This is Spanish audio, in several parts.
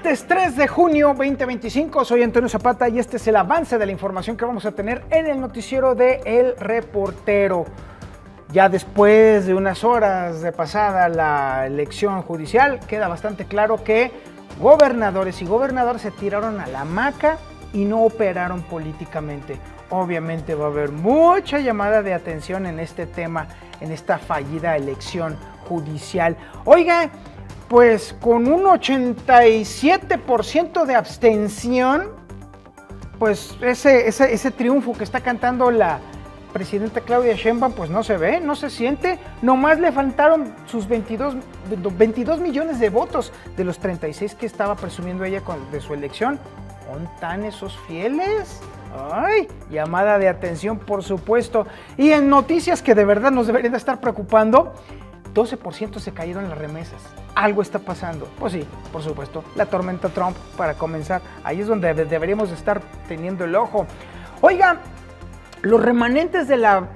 Martes 3 de junio 2025, soy Antonio Zapata y este es el avance de la información que vamos a tener en el noticiero de El Reportero. Ya después de unas horas de pasada la elección judicial, queda bastante claro que gobernadores y gobernadoras se tiraron a la hamaca y no operaron políticamente. Obviamente va a haber mucha llamada de atención en este tema, en esta fallida elección judicial. Oiga, pues con un 87% de abstención, pues ese triunfo que está cantando la presidenta Claudia Sheinbaum, pues no se ve, no se siente. Nomás le faltaron sus 22 millones de votos de los 36 que estaba presumiendo ella de su elección. ¿Dónde están esos fieles? Ay, llamada de atención, por supuesto. Y en noticias que de verdad nos deberían de estar preocupando, 12% se cayeron las remesas. Algo está pasando. Pues sí, por supuesto, la tormenta Trump para comenzar. Ahí es donde deberíamos estar teniendo el ojo. Oigan, los remanentes de la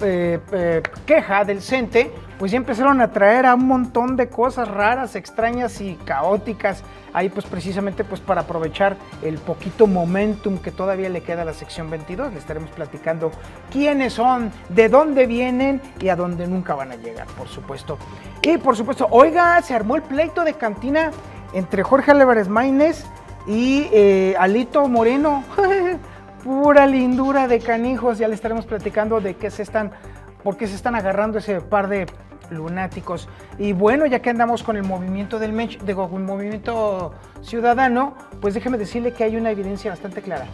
queja del CENTE, pues ya empezaron a traer a un montón de cosas raras, extrañas y caóticas. Ahí pues precisamente pues para aprovechar el poquito momentum que todavía le queda a la sección 22. Le estaremos platicando quiénes son, de dónde vienen y a dónde nunca van a llegar, por supuesto. Y por supuesto, oiga, se armó el pleito de cantina entre Jorge Álvarez Maínez y Alito Moreno. Pura lindura de canijos. Ya le estaremos platicando de por qué se están agarrando ese par de lunáticos. Y bueno, ya que andamos con el movimiento del movimiento ciudadano, pues déjeme decirle que hay una evidencia bastante clara.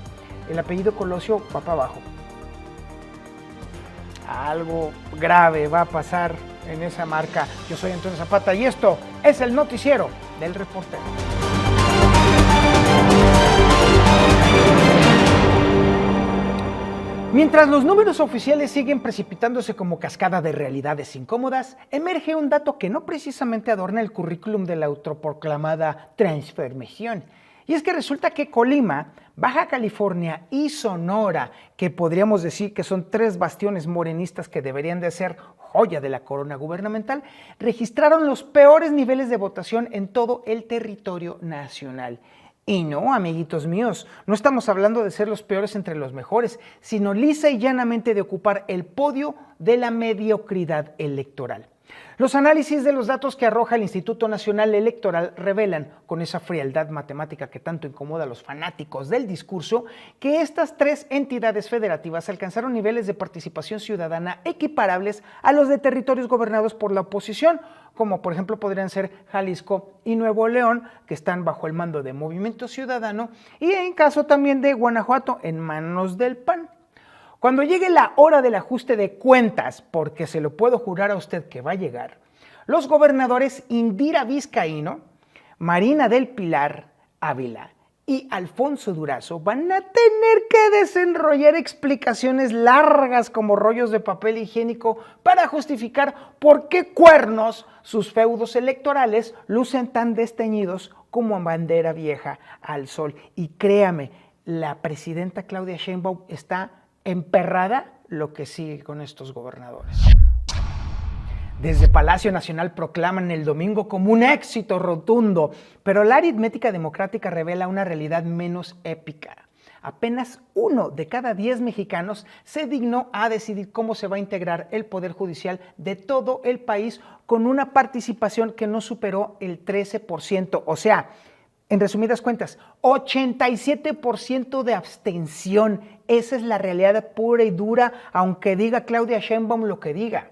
El apellido Colosio va para abajo. Algo grave va a pasar en esa marca. Yo soy Antonio Zapata y esto es el noticiero del Reportero. Mientras los números oficiales siguen precipitándose como cascada de realidades incómodas, emerge un dato que no precisamente adorna el currículum de la autoproclamada transformación. Y es que resulta que Colima, Baja California y Sonora, que podríamos decir que son tres bastiones morenistas que deberían de ser joya de la corona gubernamental, registraron los peores niveles de votación en todo el territorio nacional. Y no, amiguitos míos, no estamos hablando de ser los peores entre los mejores, sino lisa y llanamente de ocupar el podio de la mediocridad electoral. Los análisis de los datos que arroja el Instituto Nacional Electoral revelan, con esa frialdad matemática que tanto incomoda a los fanáticos del discurso, que estas tres entidades federativas alcanzaron niveles de participación ciudadana equiparables a los de territorios gobernados por la oposición, como por ejemplo podrían ser Jalisco y Nuevo León, que están bajo el mando de Movimiento Ciudadano, y en caso también de Guanajuato, en manos del PAN. Cuando llegue la hora del ajuste de cuentas, porque se lo puedo jurar a usted que va a llegar, los gobernadores Indira Vizcaíno, Marina del Pilar Ávila y Alfonso Durazo van a tener que desenrollar explicaciones largas como rollos de papel higiénico para justificar por qué cuernos sus feudos electorales lucen tan desteñidos como bandera vieja al sol. Y créame, la presidenta Claudia Sheinbaum está emperrada lo que sigue con estos gobernadores. Desde Palacio Nacional proclaman el domingo como un éxito rotundo, pero la aritmética democrática revela una realidad menos épica. Apenas 1 de cada 10 mexicanos se dignó a decidir cómo se va a integrar el Poder Judicial de todo el país con una participación que no superó el 13%, o sea, en resumidas cuentas, 87% de abstención. Esa es la realidad pura y dura, aunque diga Claudia Sheinbaum lo que diga.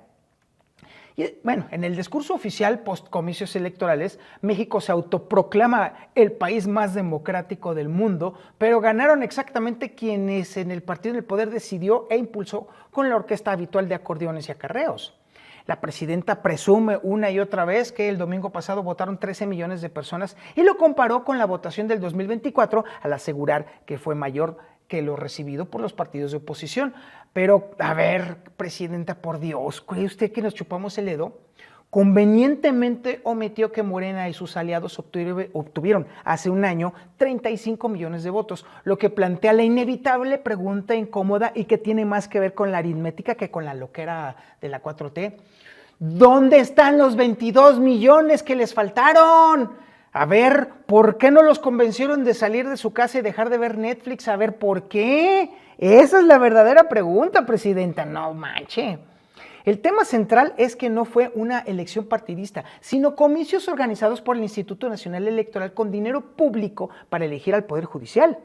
Y bueno, en el discurso oficial post comicios electorales, México se autoproclama el país más democrático del mundo, pero ganaron exactamente quienes en el partido del poder decidió e impulsó con la orquesta habitual de acordeones y acarreos. La presidenta presume una y otra vez que el domingo pasado votaron 13 millones de personas y lo comparó con la votación del 2024 al asegurar que fue mayor que lo recibido por los partidos de oposición. Pero, a ver, presidenta, por Dios, ¿cree usted que nos chupamos el dedo? Convenientemente omitió que Morena y sus aliados obtuvieron hace un año 35 millones de votos, lo que plantea la inevitable pregunta incómoda y que tiene más que ver con la aritmética que con la loquera de la 4T. ¿Dónde están los 22 millones que les faltaron? A ver, ¿por qué no los convencieron de salir de su casa y dejar de ver Netflix? A ver, ¿por qué? Esa es la verdadera pregunta, presidenta. No manche. El tema central es que no fue una elección partidista, sino comicios organizados por el Instituto Nacional Electoral con dinero público para elegir al Poder Judicial.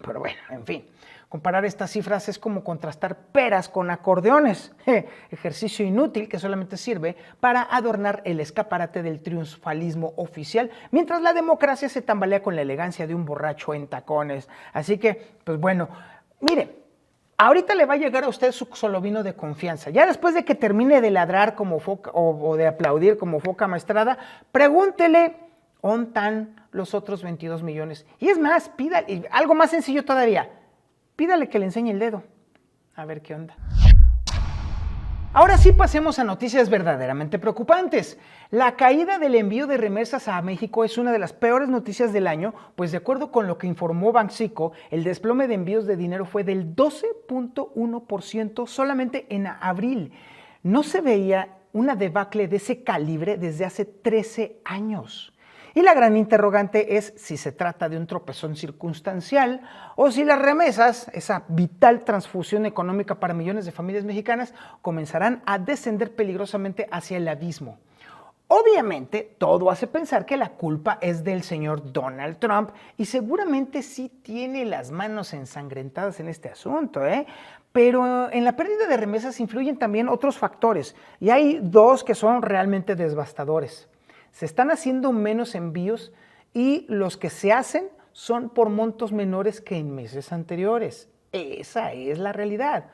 Pero bueno, en fin, comparar estas cifras es como contrastar peras con acordeones, ejercicio inútil que solamente sirve para adornar el escaparate del triunfalismo oficial, mientras la democracia se tambalea con la elegancia de un borracho en tacones. Así que, pues bueno, mire, ahorita le va a llegar a usted su solovino de confianza. Ya después de que termine de ladrar como foca o de aplaudir como foca maestrada, pregúntele ¿dónde están los otros 22 millones? Y es más, pídale, algo más sencillo todavía, pídale que le enseñe el dedo. A ver qué onda. Ahora sí pasemos a noticias verdaderamente preocupantes. La caída del envío de remesas a México es una de las peores noticias del año, pues de acuerdo con lo que informó Banxico, el desplome de envíos de dinero fue del 12.1% solamente en abril. No se veía una debacle de ese calibre desde hace 13 años. Y la gran interrogante es si se trata de un tropezón circunstancial o si las remesas, esa vital transfusión económica para millones de familias mexicanas, comenzarán a descender peligrosamente hacia el abismo. Obviamente, todo hace pensar que la culpa es del señor Donald Trump y seguramente sí tiene las manos ensangrentadas en este asunto, Pero en la pérdida de remesas influyen también otros factores y hay dos que son realmente devastadores. Se están haciendo menos envíos y los que se hacen son por montos menores que en meses anteriores. Esa es la realidad.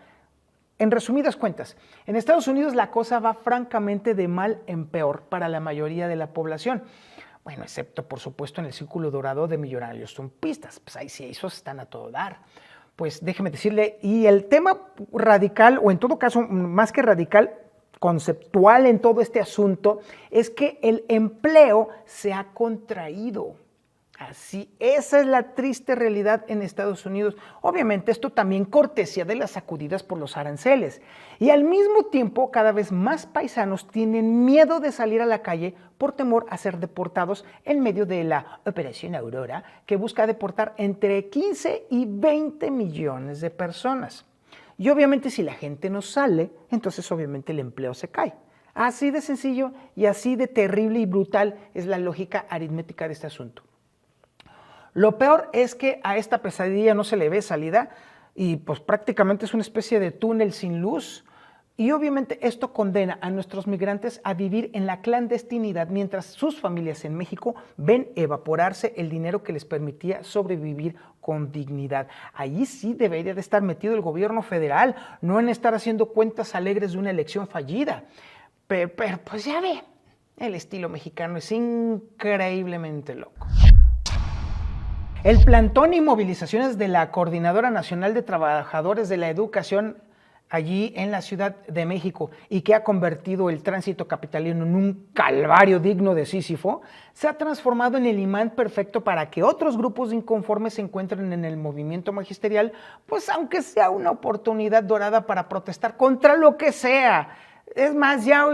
En resumidas cuentas, en Estados Unidos la cosa va francamente de mal en peor para la mayoría de la población. Bueno, excepto por supuesto en el círculo dorado de millonarios trumpistas. Pues ahí sí, esos están a todo dar. Pues déjeme decirle, y el tema radical, o en todo caso más que radical, conceptual en todo este asunto, es que el empleo se ha contraído. Así, esa es la triste realidad en Estados Unidos. Obviamente esto también cortesía de las sacudidas por los aranceles. Y al mismo tiempo, cada vez más paisanos tienen miedo de salir a la calle por temor a ser deportados en medio de la Operación Aurora, que busca deportar entre 15 y 20 millones de personas. Y obviamente si la gente no sale, entonces obviamente el empleo se cae. Así de sencillo y así de terrible y brutal es la lógica aritmética de este asunto. Lo peor es que a esta pesadilla no se le ve salida y pues prácticamente es una especie de túnel sin luz. Y obviamente esto condena a nuestros migrantes a vivir en la clandestinidad mientras sus familias en México ven evaporarse el dinero que les permitía sobrevivir con dignidad. Allí sí debería de estar metido el gobierno federal, no en estar haciendo cuentas alegres de una elección fallida. Pero pues ya ve, el estilo mexicano es increíblemente loco. El plantón y movilizaciones de la Coordinadora Nacional de Trabajadores de la Educación allí en la Ciudad de México y que ha convertido el tránsito capitalino en un calvario digno de Sísifo, se ha transformado en el imán perfecto para que otros grupos inconformes se encuentren en el movimiento magisterial, pues aunque sea una oportunidad dorada para protestar contra lo que sea. Es más, ya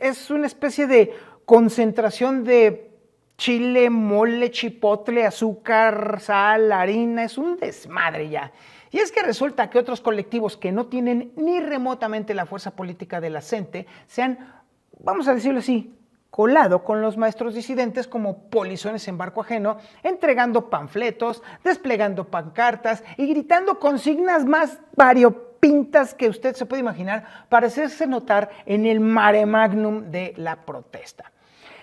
es una especie de concentración de chile, mole, chipotle, azúcar, sal, harina, es un desmadre ya. Y es que resulta que otros colectivos que no tienen ni remotamente la fuerza política de la CENTE se han, vamos a decirlo así, colado con los maestros disidentes como polizones en barco ajeno, entregando panfletos, desplegando pancartas y gritando consignas más variopintas que usted se puede imaginar para hacerse notar en el mare magnum de la protesta.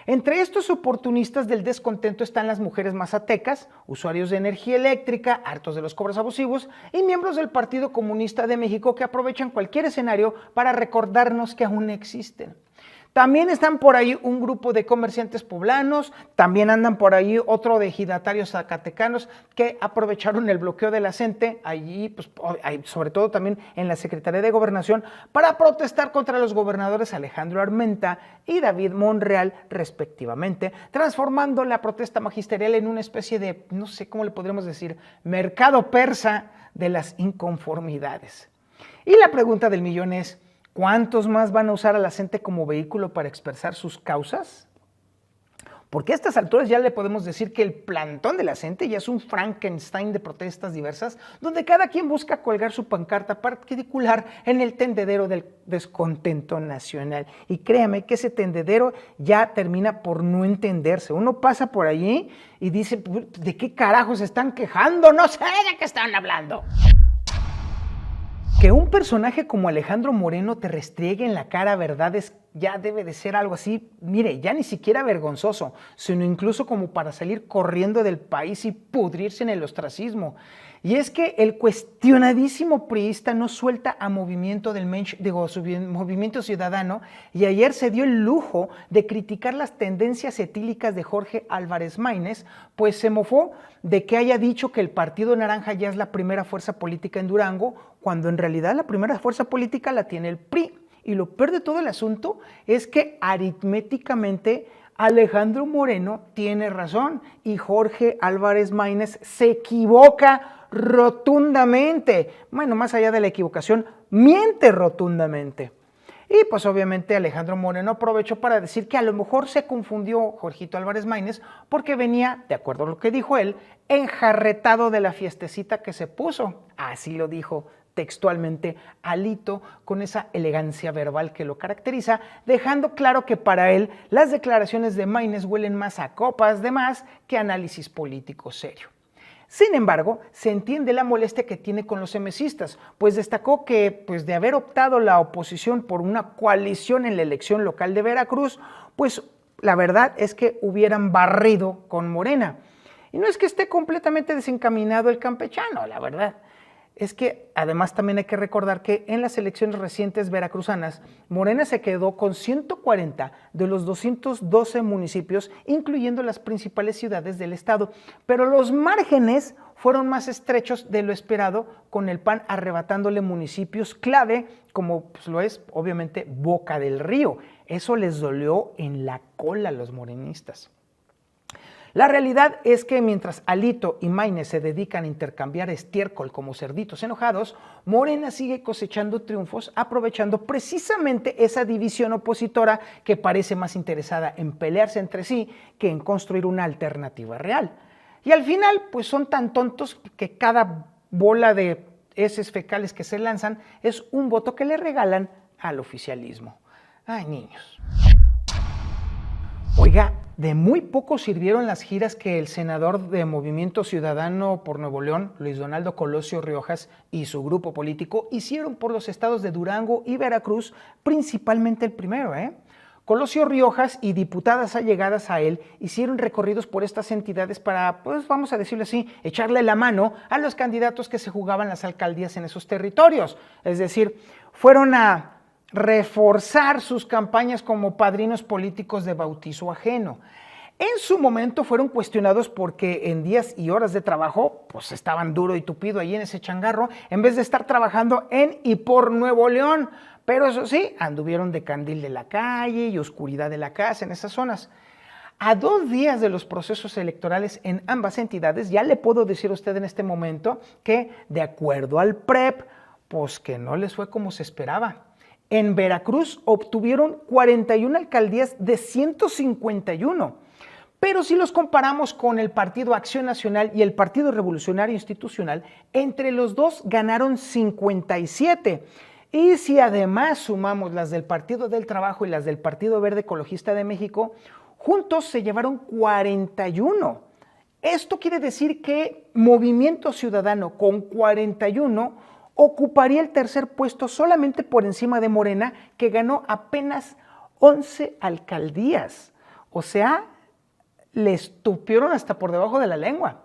Entre estos oportunistas del descontento están las mujeres mazatecas, usuarios de energía eléctrica, hartos de los cobros abusivos y miembros del Partido Comunista de México que aprovechan cualquier escenario para recordarnos que aún existen. También están por ahí un grupo de comerciantes poblanos, también andan por ahí otro de ejidatarios zacatecanos que aprovecharon el bloqueo de la CENTE, allí, pues, sobre todo también en la Secretaría de Gobernación, para protestar contra los gobernadores Alejandro Armenta y David Monreal, respectivamente, transformando la protesta magisterial en una especie de, no sé cómo le podríamos decir, mercado persa de las inconformidades. Y la pregunta del millón es, ¿cuántos más van a usar a la CENTE como vehículo para expresar sus causas? Porque a estas alturas ya le podemos decir que el plantón de la gente ya es un Frankenstein de protestas diversas, donde cada quien busca colgar su pancarta particular en el tendedero del descontento nacional. Y créame que ese tendedero ya termina por no entenderse. Uno pasa por allí y dice, ¿de qué carajos se están quejando? No sé de qué están hablando. Que un personaje como Alejandro Moreno te restriegue en la cara verdades ya debe de ser algo así, mire, ya ni siquiera vergonzoso, sino incluso como para salir corriendo del país y pudrirse en el ostracismo. Y es que el cuestionadísimo priista no suelta a Movimiento Movimiento Ciudadano, y ayer se dio el lujo de criticar las tendencias etílicas de Jorge Álvarez Maínez, pues se mofó de que haya dicho que el Partido Naranja ya es la primera fuerza política en Durango, cuando en realidad la primera fuerza política la tiene el PRI. Y lo peor de todo el asunto es que aritméticamente Alejandro Moreno tiene razón y Jorge Álvarez Maínez se equivoca rotundamente. Bueno, más allá de la equivocación, miente rotundamente. Y pues obviamente Alejandro Moreno aprovechó para decir que a lo mejor se confundió Jorgito Álvarez Maínez porque venía, de acuerdo a lo que dijo él, enjarretado de la fiestecita que se puso. Así lo dijo textualmente Alito, con esa elegancia verbal que lo caracteriza, dejando claro que para él las declaraciones de Maínez huelen más a copas de más que análisis político serio. Sin embargo, se entiende la molestia que tiene con los emesistas, pues destacó que, de haber optado la oposición por una coalición en la elección local de Veracruz, pues la verdad es que hubieran barrido con Morena. Y no es que esté completamente desencaminado el campechano, la verdad. Es que además también hay que recordar que en las elecciones recientes veracruzanas, Morena se quedó con 140 de los 212 municipios, incluyendo las principales ciudades del estado, pero los márgenes fueron más estrechos de lo esperado, con el PAN arrebatándole municipios clave, como lo es obviamente Boca del Río. Eso les dolió en la cola a los morenistas. La realidad es que mientras Alito y Maínez se dedican a intercambiar estiércol como cerditos enojados, Morena sigue cosechando triunfos aprovechando precisamente esa división opositora que parece más interesada en pelearse entre sí que en construir una alternativa real. Y al final, pues son tan tontos que cada bola de heces fecales que se lanzan es un voto que le regalan al oficialismo. Ay, niños. Oiga, de muy poco sirvieron las giras que el senador de Movimiento Ciudadano por Nuevo León, Luis Donaldo Colosio Riojas, y su grupo político hicieron por los estados de Durango y Veracruz, principalmente el primero, Colosio Riojas y diputadas allegadas a él hicieron recorridos por estas entidades para, pues vamos a decirlo así, echarle la mano a los candidatos que se jugaban las alcaldías en esos territorios. Es decir, fueron a reforzar sus campañas como padrinos políticos de bautizo ajeno. En su momento fueron cuestionados porque en días y horas de trabajo, pues estaban duro y tupido ahí en ese changarro, en vez de estar trabajando en y por Nuevo León. Pero eso sí, anduvieron de candil de la calle y oscuridad de la casa en esas zonas. A 2 días de los procesos electorales en ambas entidades, ya le puedo decir a usted en este momento que, de acuerdo al PREP, pues que no les fue como se esperaba. En Veracruz obtuvieron 41 alcaldías de 151, pero si los comparamos con el Partido Acción Nacional y el Partido Revolucionario Institucional, entre los dos ganaron 57. Y si además sumamos las del Partido del Trabajo y las del Partido Verde Ecologista de México, juntos se llevaron 41. Esto quiere decir que Movimiento Ciudadano con 41 ocuparía el tercer puesto solamente por encima de Morena, que ganó apenas 11 alcaldías. O sea, le estupieron hasta por debajo de la lengua.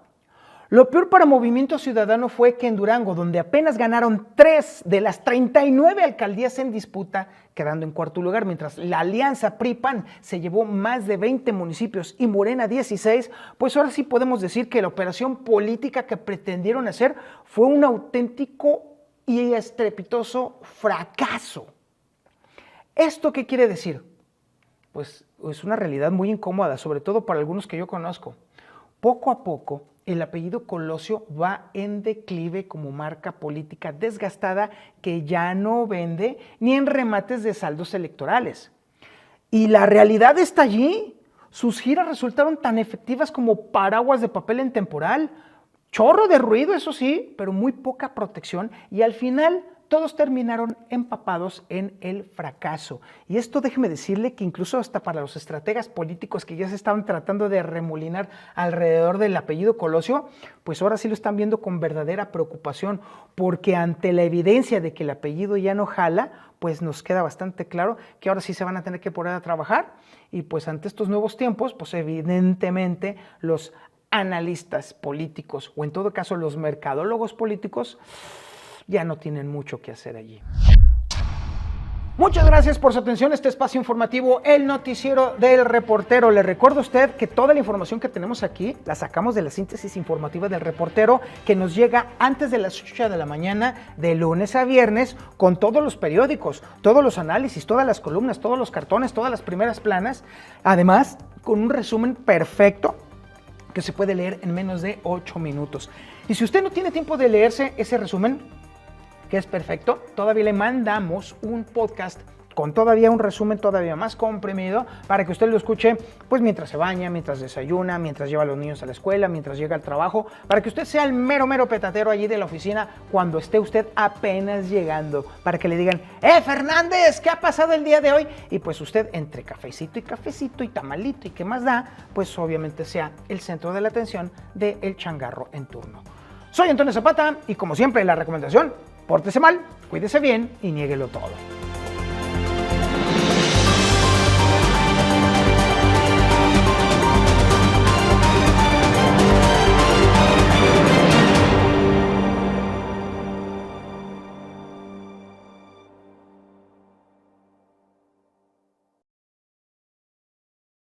Lo peor para Movimiento Ciudadano fue que en Durango, donde apenas ganaron 3 de las 39 alcaldías en disputa, quedando en cuarto lugar, mientras la alianza PRI-PAN se llevó más de 20 municipios y Morena 16, pues ahora sí podemos decir que la operación política que pretendieron hacer fue un auténtico y estrepitoso fracaso. ¿Esto qué quiere decir? Pues es una realidad muy incómoda, sobre todo para algunos que yo conozco. Poco a poco, el apellido Colosio va en declive como marca política desgastada que ya no vende ni en remates de saldos electorales. Y la realidad está allí. sus giras resultaron tan efectivas como paraguas de papel en temporal. Chorro de ruido, eso sí, pero muy poca protección, y al final todos terminaron empapados en el fracaso. Y esto déjeme decirle que incluso hasta para los estrategas políticos que ya se estaban tratando de remolinar alrededor del apellido Colosio, pues ahora sí lo están viendo con verdadera preocupación, porque ante la evidencia de que el apellido ya no jala, pues nos queda bastante claro que ahora sí se van a tener que poner a trabajar, y pues ante estos nuevos tiempos, pues evidentemente los analistas políticos, o en todo caso los mercadólogos políticos, ya no tienen mucho que hacer allí. Muchas gracias por su atención a este espacio informativo, el noticiero del reportero. Le recuerdo a usted que toda la información que tenemos aquí la sacamos de la síntesis informativa del reportero, que nos llega antes de las 8 de la mañana, de lunes a viernes, con todos los periódicos, todos los análisis, todas las columnas, todos los cartones, todas las primeras planas, además con un resumen perfecto que se puede leer en menos de 8 minutos. Y si usted no tiene tiempo de leerse ese resumen, que es perfecto, todavía le mandamos un podcast con todavía un resumen todavía más comprimido para que usted lo escuche pues mientras se baña, mientras desayuna, mientras lleva a los niños a la escuela, mientras llega al trabajo, para que usted sea el mero petatero allí de la oficina cuando esté usted apenas llegando, para que le digan, Fernández, ¿qué ha pasado el día de hoy? Y pues usted entre cafecito y tamalito y qué más da, pues obviamente sea el centro de la atención del changarro en turno. Soy Antonio Zapata y como siempre la recomendación, pórtese mal, cuídese bien y niéguelo todo.